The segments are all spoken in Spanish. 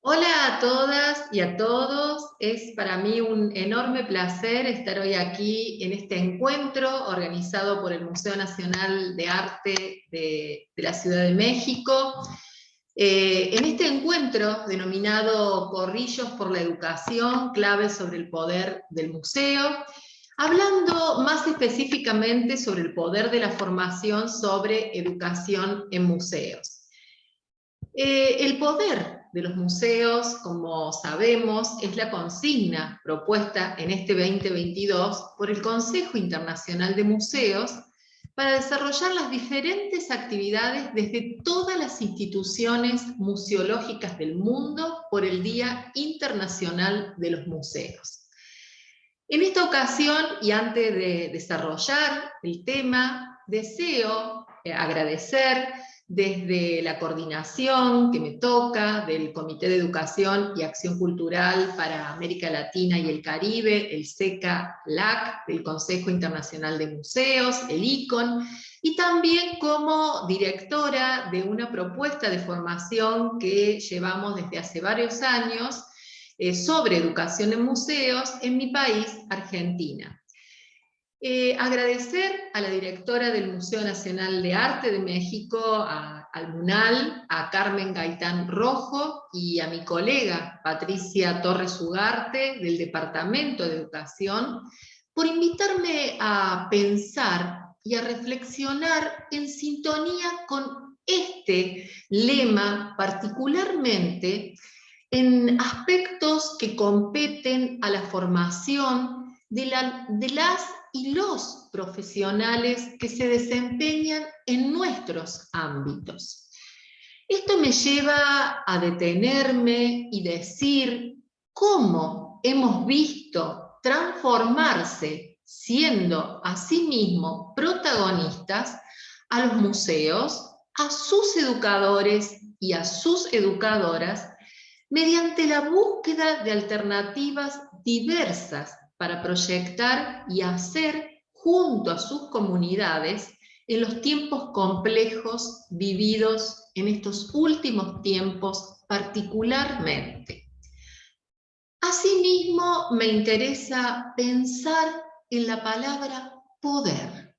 Hola a todas y a todos, es para mí un enorme placer estar hoy aquí en este encuentro organizado por el Museo Nacional de Arte de la Ciudad de México. En este encuentro denominado Corrillos por la Educación, claves sobre el poder del museo, hablando más específicamente sobre el poder de la formación sobre educación en museos. El poder de los museos, como sabemos, es la consigna propuesta en este 2022 por el Consejo Internacional de Museos para desarrollar las diferentes actividades desde todas las instituciones museológicas del mundo por el Día Internacional de los Museos. En esta ocasión, y antes de desarrollar el tema, deseo agradecer desde la coordinación que me toca del Comité de Educación y Acción Cultural para América Latina y el Caribe, el SECA-LAC, del Consejo Internacional de Museos, el ICON, y también como directora de una propuesta de formación que llevamos desde hace varios años sobre educación en museos en mi país, Argentina. Agradecer a la directora del Museo Nacional de Arte de México, al MUNAL, a Carmen Gaitán Rojo y a mi colega Patricia Torres Ugarte del Departamento de Educación por invitarme a pensar y a reflexionar en sintonía con este lema, particularmente en aspectos que competen a la formación de las y los profesionales que se desempeñan en nuestros ámbitos. Esto me lleva a detenerme y decir cómo hemos visto transformarse, siendo asimismo protagonistas, a los museos, a sus educadores y a sus educadoras, mediante la búsqueda de alternativas diversas para proyectar y hacer junto a sus comunidades en los tiempos complejos vividos en estos últimos tiempos particularmente. Asimismo, me interesa pensar en la palabra poder,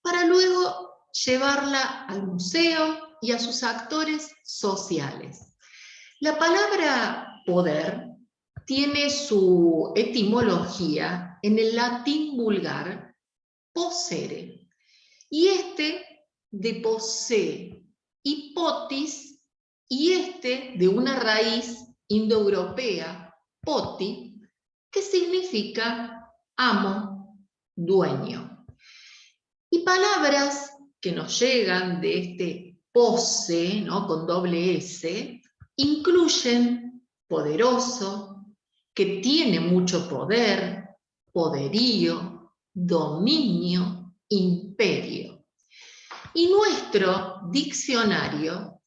para luego llevarla al museo y a sus actores sociales. La palabra poder tiene su etimología en el latín vulgar possere, y de posee, y potis, y de una raíz indoeuropea, poti, que significa amo, dueño. Y palabras que nos llegan de este posse, ¿no?, con doble S, incluyen poderoso, que tiene mucho poder, poderío, dominio, imperio. Y nuestro diccionario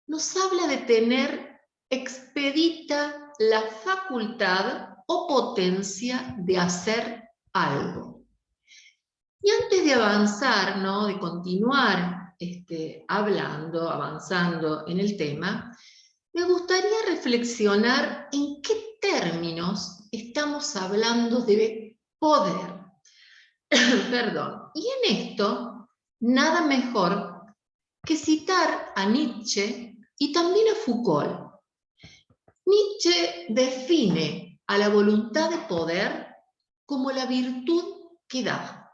nos habla de tener expedita la facultad o potencia de hacer algo. Y antes de avanzar, ¿no?, de continuar avanzando en el tema, me gustaría reflexionar en qué términos estamos hablando de poder. Perdón. Y en esto, nada mejor que citar a Nietzsche y también a Foucault. Nietzsche define a la voluntad de poder como la virtud que da.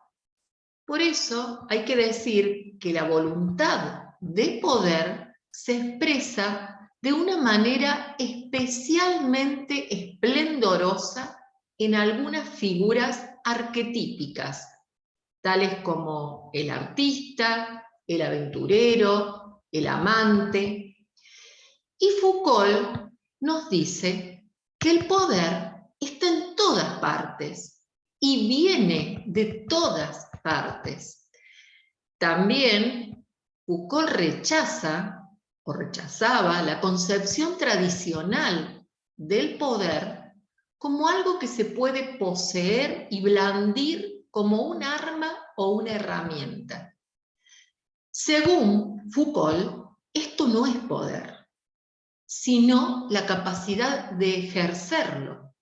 Por eso hay que decir que la voluntad de poder se expresa de una manera especialmente esplendorosa en algunas figuras arquetípicas, tales como el artista, el aventurero, el amante. Y Foucault nos dice que el poder está en todas partes y viene de todas partes. También Foucault rechazaba la concepción tradicional del poder como algo que se puede poseer y blandir como un arma o una sino la capacidad de ejercerlo.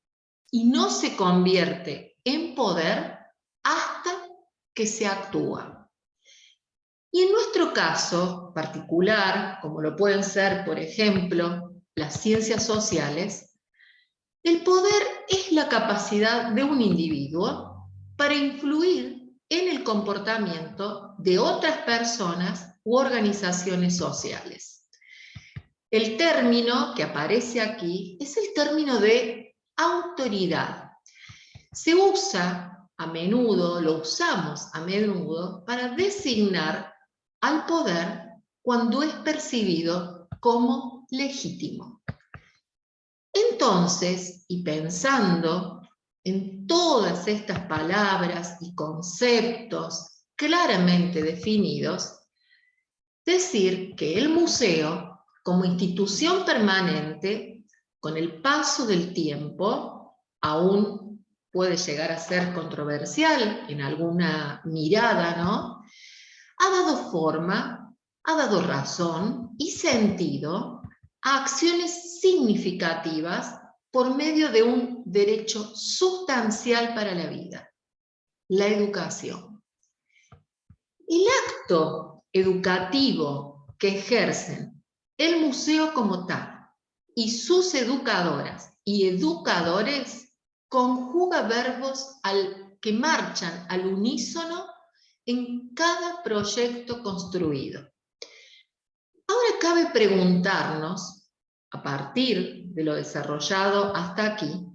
Y no se convierte en poder hasta que se actúa. Y en nuestro caso particular, como lo pueden ser, por ejemplo, las ciencias sociales, el poder es la capacidad de un individuo para influir en el comportamiento de otras personas u organizaciones sociales. El término que aparece aquí es el término de autoridad. Se usa a menudo, lo usamos a menudo para designar al poder cuando es percibido como legítimo. Entonces, y pensando en todas estas palabras y conceptos claramente definidos, decir que el museo, como institución permanente, con el paso del tiempo, aún puede llegar a ser controversial en alguna mirada, ¿no? Ha dado forma, ha dado razón y sentido a acciones significativas por medio de un derecho sustancial para la vida, la educación. El acto educativo que ejercen el museo como tal y sus educadoras y educadores conjuga verbos que marchan al unísono en cada proyecto construido. Ahora cabe preguntarnos, a partir de lo desarrollado hasta aquí,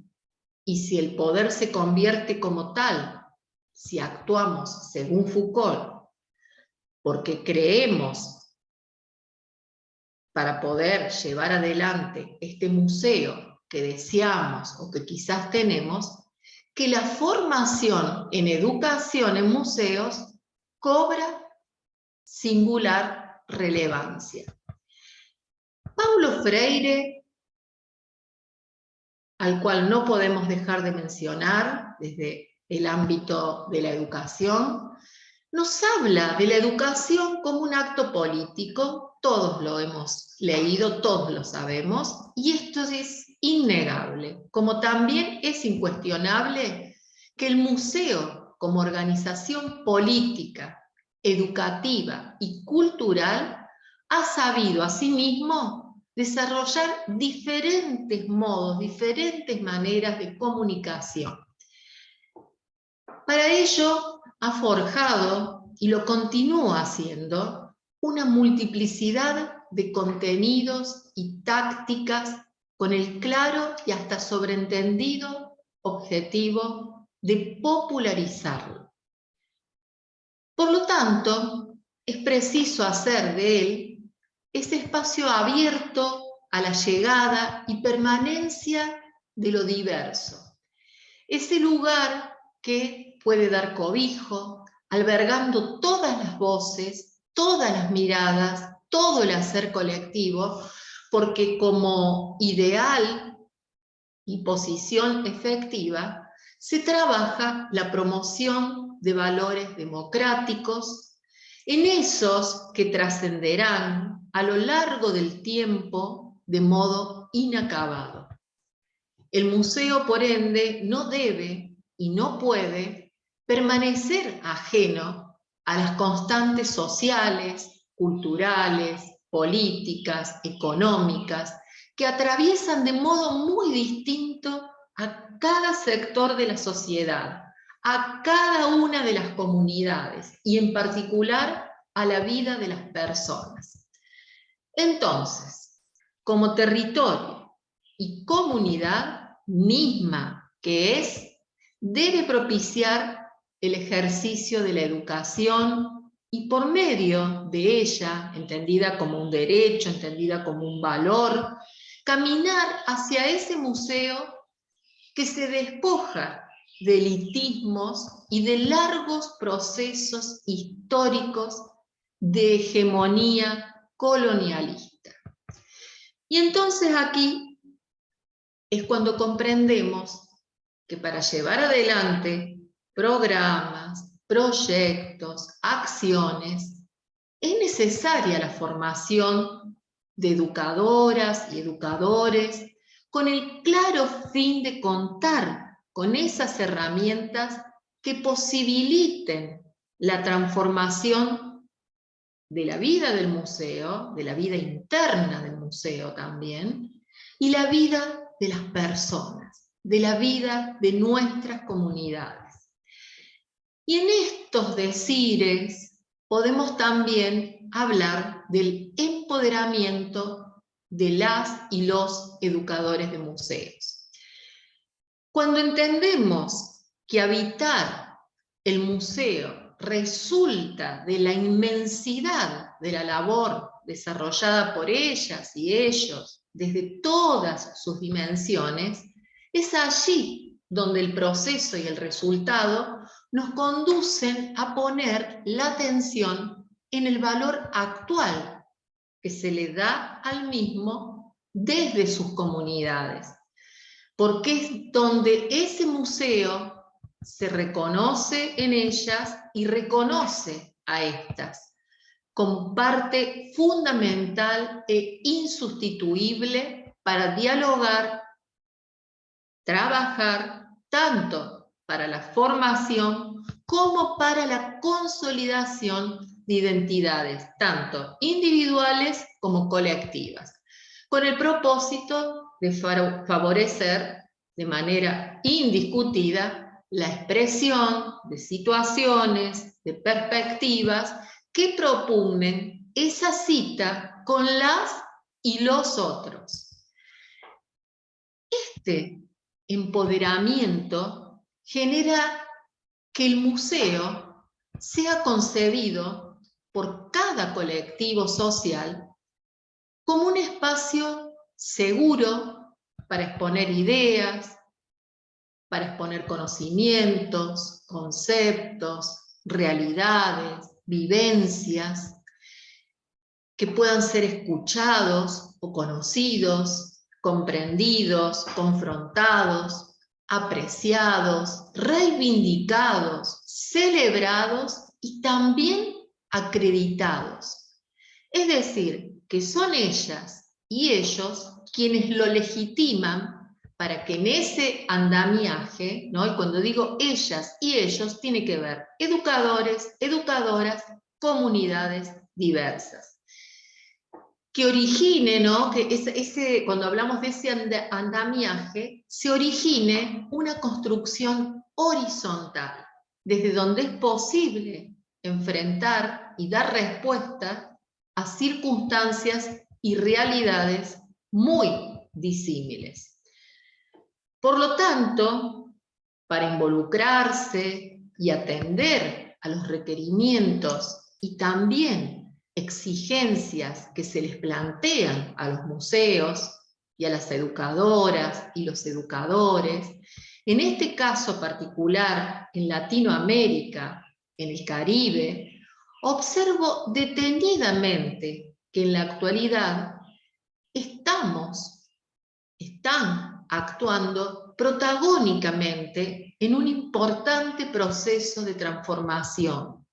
y si el poder se convierte como tal, si actuamos según Foucault, porque creemos para poder llevar adelante este museo que deseamos o que quizás tenemos, que la formación en educación en museos cobra singular relevancia. Paulo Freire, al cual no podemos dejar de mencionar desde el ámbito de la educación, nos habla de la educación como un acto político. Todos lo hemos leído, todos lo sabemos, y esto es innegable, como también es incuestionable que el museo, como organización política, educativa y cultural, ha sabido asimismo desarrollar diferentes modos, diferentes maneras de comunicación. Para ello ha forjado, y lo continúa haciendo, una multiplicidad de contenidos y tácticas con el claro y hasta sobreentendido objetivo de popularizarlo. Por lo tanto, es preciso hacer de él ese espacio abierto a la llegada y permanencia de lo diverso. Ese lugar que puede dar cobijo, albergando todas las voces, todas las miradas, todo el hacer colectivo, porque como ideal y posición efectiva, se trabaja la promoción de valores democráticos, en esos que trascenderán a lo largo del tiempo de modo inacabado. El museo, por ende, no debe y no puede permanecer ajeno a las constantes sociales, culturales, políticas, económicas, que atraviesan de modo muy distinto a cada sector de la sociedad, a cada una de las comunidades y en particular a la vida de las personas. Entonces, como territorio y comunidad misma que es, debe propiciar el ejercicio de la educación y por medio de ella, entendida como un derecho, entendida como un valor, caminar hacia ese museo que se despoja de elitismos y de largos procesos históricos de hegemonía colonialista. Y entonces aquí es cuando comprendemos que para llevar adelante programas, proyectos, acciones, es necesaria la formación de educadoras y educadores, con el claro fin de contar con esas herramientas que posibiliten la transformación de la vida del museo, de la vida interna del museo también, y la vida de las personas, de la vida de nuestras comunidades. Y en estos decires podemos también hablar del empoderamiento de las y los educadores de museos. Cuando entendemos que habitar el museo resulta de la inmensidad de la labor desarrollada por ellas y ellos desde todas sus dimensiones, es allí donde el proceso y el resultado nos conducen a poner la atención en el valor actual que se le da al mismo desde sus comunidades, porque es donde ese museo se reconoce en ellas y reconoce a estas como parte fundamental e insustituible para dialogar, trabajar tanto para la formación como para la consolidación de identidades, tanto individuales como colectivas, con el propósito de favorecer de manera indiscutida la expresión de situaciones, de perspectivas que propugnen esa cita con las y los otros. Este empoderamiento genera que el museo sea concebido por cada colectivo social como un espacio seguro para exponer ideas, para exponer conocimientos, conceptos, realidades, vivencias, que puedan ser escuchados o conocidos, comprendidos, confrontados, apreciados, reivindicados, celebrados y también acreditados. Es decir, que son ellas y ellos quienes lo legitiman para que en ese andamiaje, ¿no? Y cuando digo ellas y ellos, tiene que ver educadores, educadoras, comunidades diversas. Que origine, ¿no? Que cuando hablamos de ese andamiaje, se origine una construcción horizontal, desde donde es posible enfrentar y dar respuesta a circunstancias y realidades muy disímiles. Por lo tanto, para involucrarse y atender a los requerimientos y también exigencias que se les plantean a los museos y a las educadoras y los educadores, en este caso particular en Latinoamérica, en el Caribe, observo detenidamente que en la actualidad están actuando protagónicamente en un importante proceso de transformación.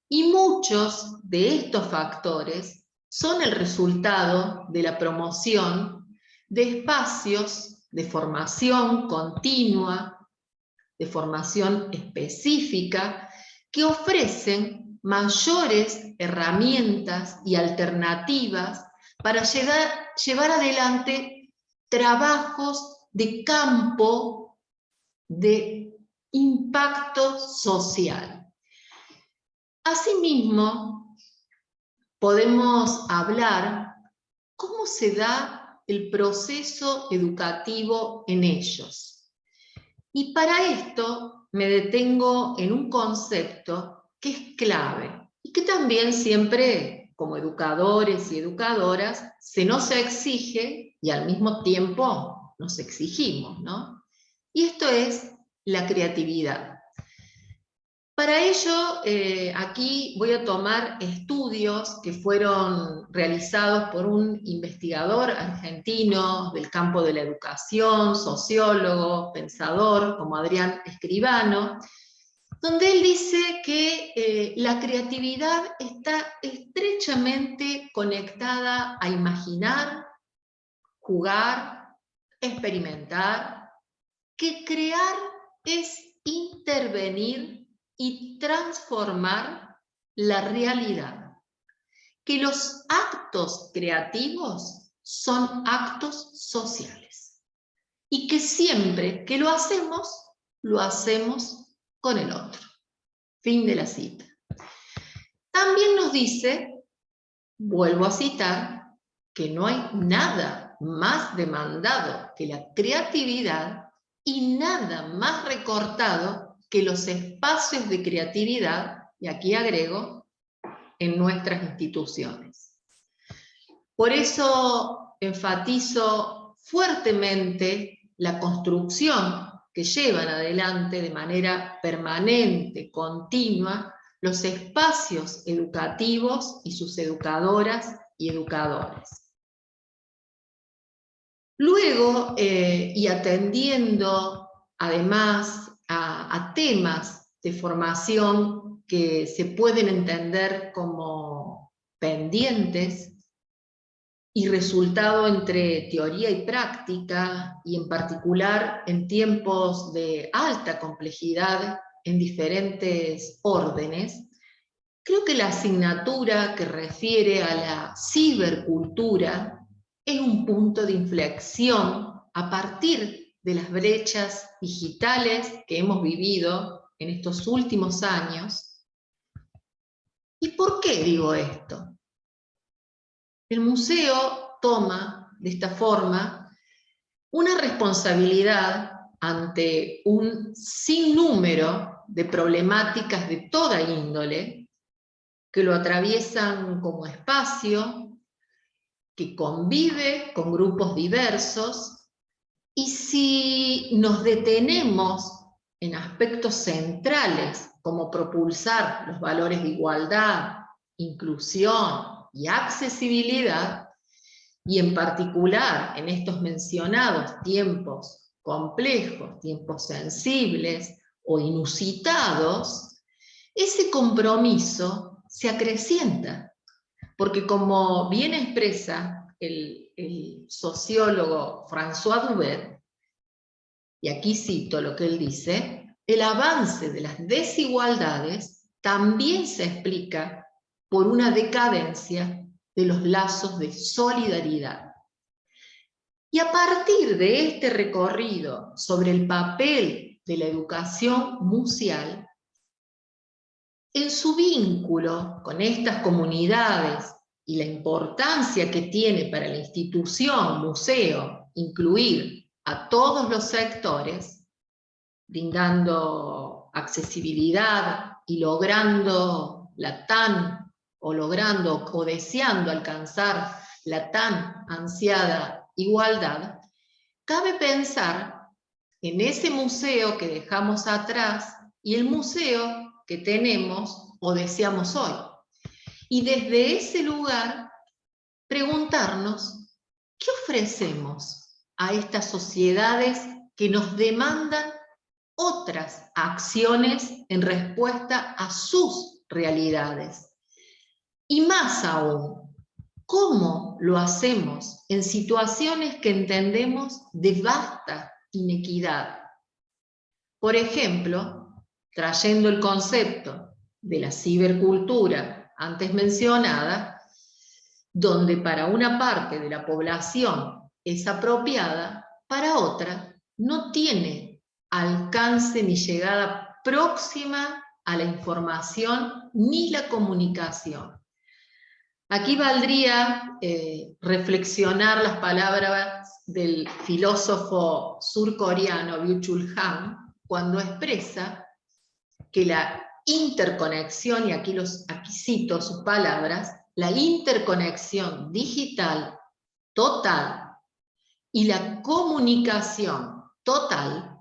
Y muchos de estos factores son el resultado de la promoción de espacios de formación continua, de formación específica, que ofrecen mayores herramientas y alternativas para llevar adelante trabajos de campo de impacto social. Asimismo, podemos hablar cómo se da el proceso educativo en ellos. Y para esto me detengo en un concepto que es clave y que también siempre, como educadores y educadoras, se nos exige y al mismo tiempo nos exigimos, ¿no? Y esto es la creatividad. Para ello, aquí voy a tomar estudios que fueron realizados por un investigador argentino del campo de la educación, sociólogo, pensador, como Adrián Escribano, donde él dice que la creatividad está estrechamente conectada a imaginar, jugar, experimentar, que crear es intervenir y transformar la realidad, que los actos creativos son actos sociales y que siempre que lo hacemos con el otro. Fin de la cita. También nos dice, vuelvo a citar, que no hay nada más demandado que la creatividad y nada más recortado que los espacios de creatividad, y aquí agrego, en nuestras instituciones. Por eso enfatizo fuertemente la construcción que llevan adelante de manera permanente, continua, los espacios educativos y sus educadoras y educadores. Luego, y atendiendo además a temas de formación que se pueden entender como pendientes y resultado entre teoría y práctica, y en particular en tiempos de alta complejidad en diferentes órdenes, creo que la asignatura que refiere a la cibercultura es un punto de inflexión a partir de las brechas digitales que hemos vivido en estos últimos años. ¿Y por qué digo esto? El museo toma de esta forma una responsabilidad ante un sinnúmero de problemáticas de toda índole que lo atraviesan como espacio, que convive con grupos diversos, y si nos detenemos en aspectos centrales como propulsar los valores de igualdad, inclusión y accesibilidad, y en particular en estos mencionados tiempos complejos, tiempos sensibles o inusitados, ese compromiso se acrecienta, porque como bien expresa el sociólogo François Dubet, y aquí cito lo que él dice, el avance de las desigualdades también se explica por una decadencia de los lazos de solidaridad. Y a partir de este recorrido sobre el papel de la educación museal, en su vínculo con estas comunidades y la importancia que tiene para la institución, museo, incluir a todos los sectores, brindando accesibilidad y logrando o deseando alcanzar la tan ansiada igualdad, cabe pensar en ese museo que dejamos atrás y el museo que tenemos o deseamos hoy. Y desde ese lugar preguntarnos, ¿qué ofrecemos a estas sociedades que nos demandan otras acciones en respuesta a sus realidades? Y más aún, ¿cómo lo hacemos en situaciones que entendemos de vasta inequidad? Por ejemplo, trayendo el concepto de la cibercultura antes mencionada, donde para una parte de la población es apropiada, para otra no tiene alcance ni llegada próxima a la información ni la comunicación. Aquí valdría reflexionar las palabras del filósofo surcoreano Byung-Chul Han cuando expresa que la interconexión, y aquí cito sus palabras, la interconexión digital total y la comunicación total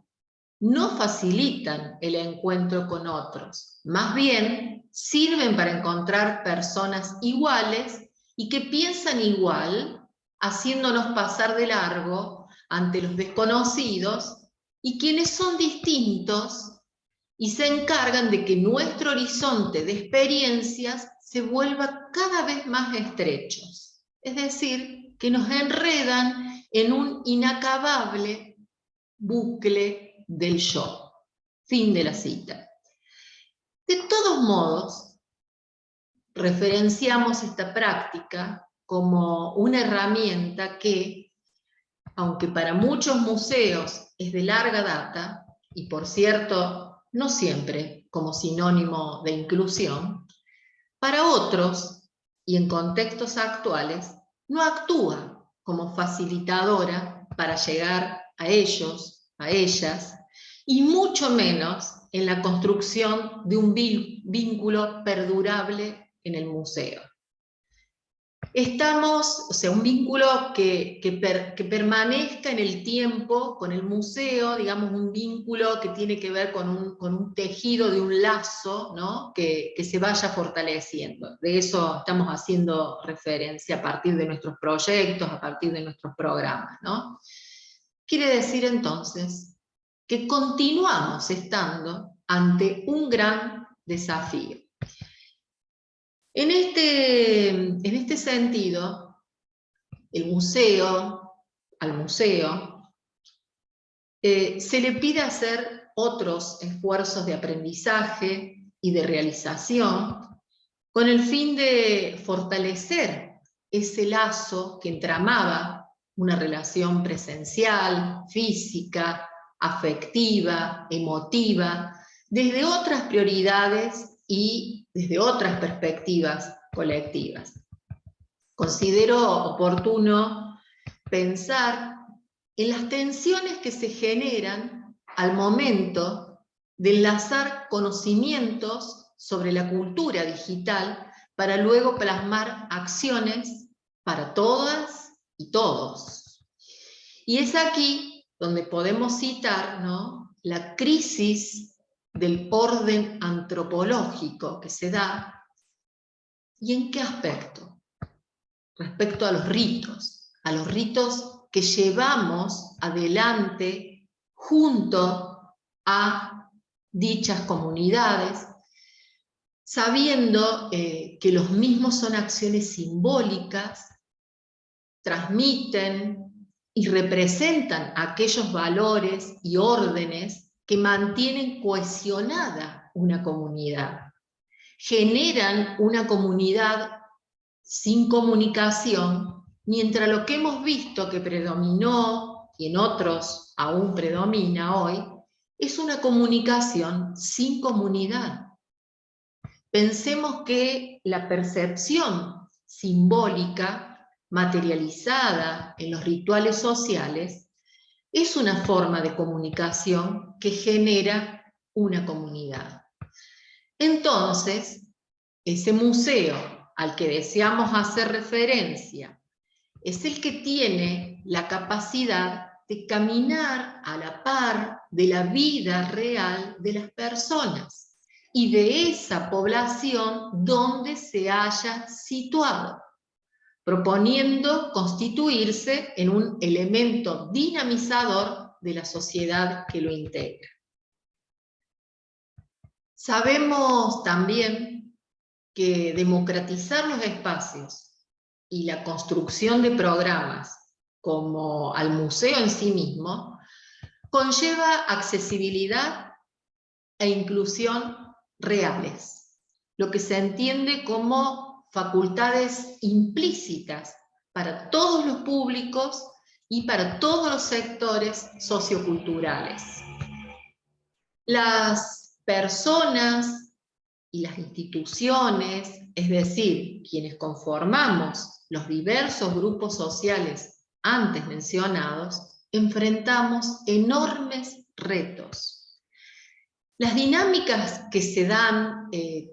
no facilitan el encuentro con otros, más bien sirven para encontrar personas iguales y que piensan igual, haciéndonos pasar de largo ante los desconocidos, y quienes son distintos y se encargan de que nuestro horizonte de experiencias se vuelva cada vez más estrechos. Es decir, que nos enredan en un inacabable bucle del yo. Fin de la cita. De todos modos, referenciamos esta práctica como una herramienta que, aunque para muchos museos es de larga data, y por cierto, no siempre como sinónimo de inclusión, para otros, y en contextos actuales, no actúa como facilitadora para llegar a ellos, a ellas, y mucho menos en la construcción de un vínculo perdurable en el museo. Un vínculo que permanezca en el tiempo con el museo, digamos un vínculo que tiene que ver con un tejido de un lazo, ¿no? que se vaya fortaleciendo. De eso estamos haciendo referencia a partir de nuestros proyectos, a partir de nuestros programas, ¿no? Quiere decir entonces que continuamos estando ante un gran desafío. En este sentido, al museo, se le pide hacer otros esfuerzos de aprendizaje y de realización con el fin de fortalecer ese lazo que entramaba una relación presencial, física, afectiva, emotiva, desde otras prioridades y desde otras perspectivas colectivas. Considero oportuno pensar en las tensiones que se generan al momento de enlazar conocimientos sobre la cultura digital para luego plasmar acciones para todas y todos. Y es aquí donde podemos citar, ¿no?, la crisis del orden antropológico que se da. ¿Y en qué aspecto? Respecto a los ritos que llevamos adelante junto a dichas comunidades, sabiendo que los mismos son acciones simbólicas, transmiten y representan aquellos valores y órdenes que mantienen cohesionada una comunidad, generan una comunidad sin comunicación, mientras lo que hemos visto que predominó, y en otros aún predomina hoy, es una comunicación sin comunidad. Pensemos que la percepción simbólica, materializada en los rituales sociales, es una forma de comunicación que genera una comunidad. Entonces, ese museo al que deseamos hacer referencia es el que tiene la capacidad de caminar a la par de la vida real de las personas y de esa población donde se haya situado, proponiendo constituirse en un elemento dinamizador de la sociedad que lo integra. Sabemos también que democratizar los espacios y la construcción de programas como al museo en sí mismo conlleva accesibilidad e inclusión reales, lo que se entiende como facultades implícitas para todos los públicos y para todos los sectores socioculturales. Las personas y las instituciones, es decir, quienes conformamos los diversos grupos sociales antes mencionados, enfrentamos enormes retos. Las dinámicas que se dan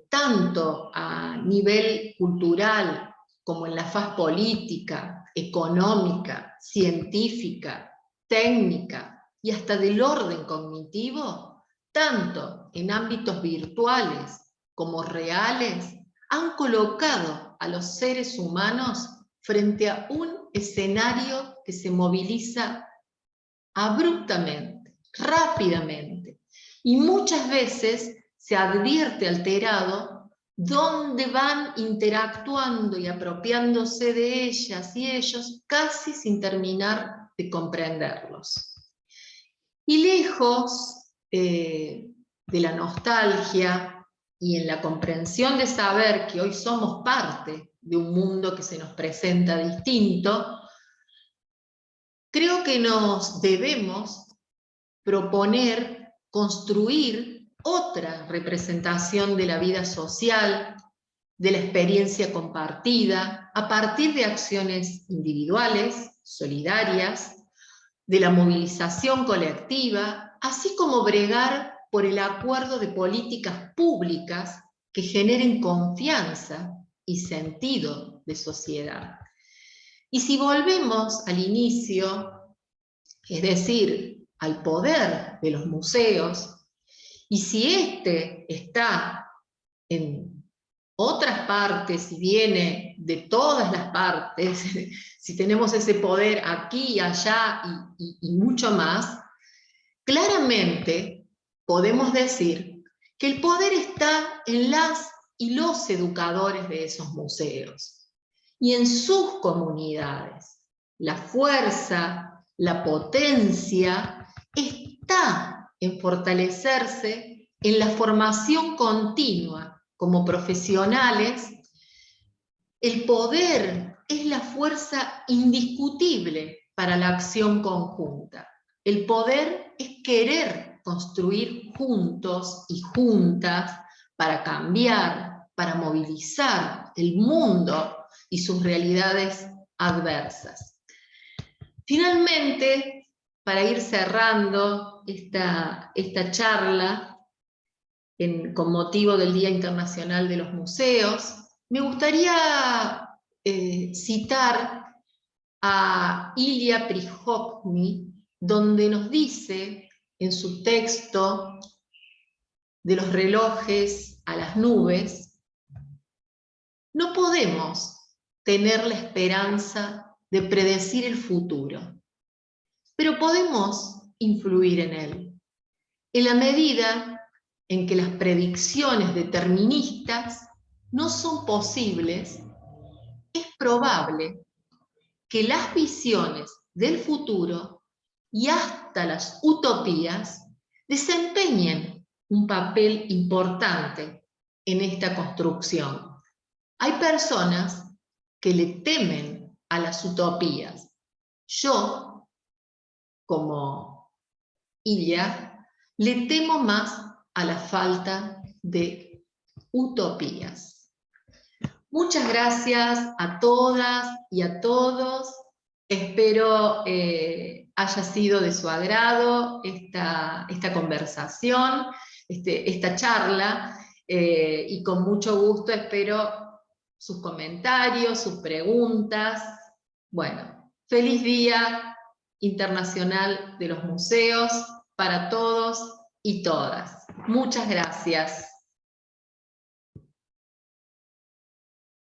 tanto a nivel cultural como en la faz política, económica, científica, técnica y hasta del orden cognitivo, tanto en ámbitos virtuales como reales, han colocado a los seres humanos frente a un escenario que se moviliza abruptamente, rápidamente, y muchas veces se advierte alterado dónde van interactuando y apropiándose de ellas y ellos casi sin terminar de comprenderlos. Y lejos de la nostalgia y en la comprensión de saber que hoy somos parte de un mundo que se nos presenta distinto, creo que nos debemos proponer construir otra representación de la vida social, de la experiencia compartida, a partir de acciones individuales, solidarias, de la movilización colectiva, así como bregar por el acuerdo de políticas públicas que generen confianza y sentido de sociedad. Y si volvemos al inicio, es decir, al poder de los museos, y si este está en otras partes y viene de todas las partes, si tenemos ese poder aquí y allá y mucho más, claramente podemos decir que el poder está en las y los educadores de esos museos y en sus comunidades. La fuerza, la potencia está en fortalecerse en la formación continua como profesionales. El poder es la fuerza indiscutible para la acción conjunta. El poder es querer construir juntos y juntas para cambiar, para movilizar el mundo y sus realidades adversas. Finalmente, para ir cerrando esta charla, con motivo del Día Internacional de los Museos, me gustaría citar a Ilya Prikhorovny, donde nos dice en su texto de los relojes a las nubes: no podemos tener la esperanza de predecir el futuro, pero podemos influir en él, en la medida en que las predicciones deterministas no son posibles. Es probable que las visiones del futuro y hasta las utopías desempeñen un papel importante en esta construcción. Hay personas que le temen a las utopías. Yo, como Ilya, le temo más a la falta de utopías. Muchas gracias a todas y a todos. Espero haya sido de su agrado esta conversación, esta charla, y con mucho gusto espero sus comentarios, sus preguntas. Bueno, feliz Día Internacional de los Museos para todos y todas. Muchas gracias.